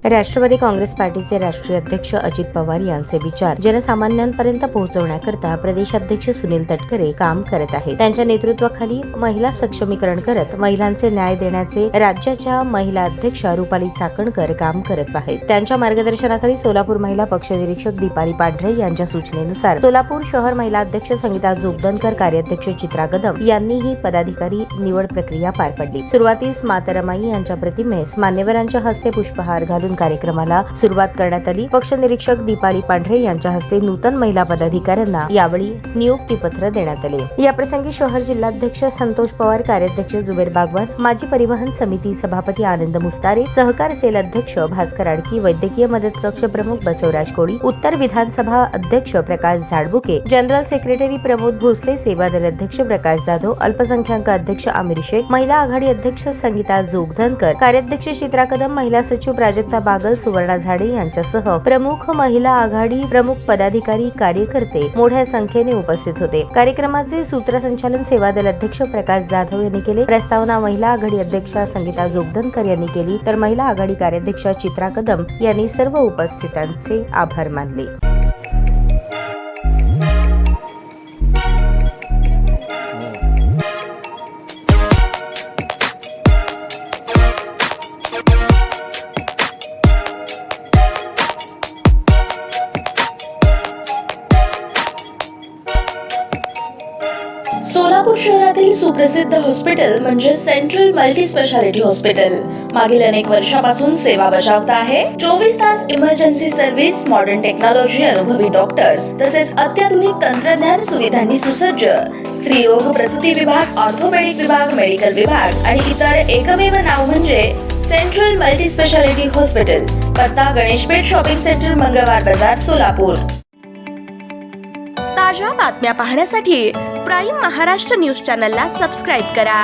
राष्ट्रवादी काँग्रेस पार्टीचे राष्ट्रीय अध्यक्ष अजित पवार यांचे विचार जनसामान्यांपर्यंत पोहोचवण्याकरता प्रदेशाध्यक्ष सुनील तटकरे काम करत आहेत. त्यांच्या नेतृत्वाखाली महिला सक्षमीकरण करत महिलांचे न्याय देण्याचे राज्याच्या महिला अध्यक्षा रुपाली चाकणकर काम करत आहेत. त्यांच्या मार्गदर्शनाखाली सोलापूर महिला पक्ष निरीक्षक दीपाली पांढरे यांच्या सूचनेनुसार सोलापूर शहर महिला अध्यक्ष संगीता जोगदनकर, कार्याध्यक्ष चित्रा कदम यांनी ही पदाधिकारी निवड प्रक्रिया पार पडली. सुरुवातीस मातरमाई यांच्या प्रतिमेस मान्यवरांच्या हस्ते पुष्पहार घालून कार्यक्रमाला सुरुवात करण्यात आली. पक्ष निरीक्षक दीपाली पांढरे यांच्या हस्ते नूतन महिला पदाधिकाऱ्यांना यावेळी नियुक्तीपत्र देण्यात आले. याप्रसंगी शहर जिल्हाध्यक्ष संतोष पवार, कार्याध्यक्ष जुबेर बागवान, माजी परिवहन समिती सभापती आनंद मुस्तारे, सहकार सेल अध्यक्ष भास्कर आडकी, वैद्यकीय मदत कक्ष प्रमुख बसवराज कोळी, उत्तर विधानसभा अध्यक्ष प्रकाश झाडबुके, जनरल सेक्रेटरी प्रमोद भोसले, सेवा दल अध्यक्ष प्रकाश जाधव, अल्पसंख्याक अध्यक्ष आमिर शेख, महिला आघाडी अध्यक्ष संगीता जोगदनकर, कार्याध्यक्ष चित्रा कदम, महिला सचिव प्राजक्ता बागल, सुवर्णा झाडे यांच्यासह प्रमुख महिला आघाडी प्रमुख पदाधिकारी, कार्यकर्ते मोठ्या संख्येने उपस्थित होते. कार्यक्रमाचे सूत्रसंचालन सेवा दल अध्यक्ष प्रकाश जाधव यांनी केले. प्रस्तावना महिला आघाडी अध्यक्षा संगीता जोगदनकर यांनी केली, तर महिला आघाडी कार्याध्यक्षा चित्रा कदम यांनी सर्व उपस्थितांचे आभार मानले. सोलापूर शहरातील सुप्रसिद्ध हॉस्पिटल म्हणजे सेंट्रल मल्टी स्पेशालिटी हॉस्पिटल मागील अनेक वर्षापासून सेवा बजावत आहे. 24 तास इमर्जन्सी सर्व्हिस, मॉडर्न टेक्नॉलॉजी, अनुभवी डॉक्टर्स तसेच अत्याधुनिक तंत्रज्ञान सुविधांनी सुसज्ज स्त्रीरोग प्रसूती विभाग, ऑर्थोपेडिक विभाग, मेडिकल विभाग आणि इतर एकमेव नाव म्हणजे सेंट्रल मल्टी स्पेशालिटी हॉस्पिटल. पत्ता गणेशपेठ शॉपिंग सेंटर, मंगळवार बाजार, सोलापूर. ताज्या बातम्या पाहण्यासाठी प्राईम महाराष्ट्र न्यूज चॅनलला सबस्क्राईब करा.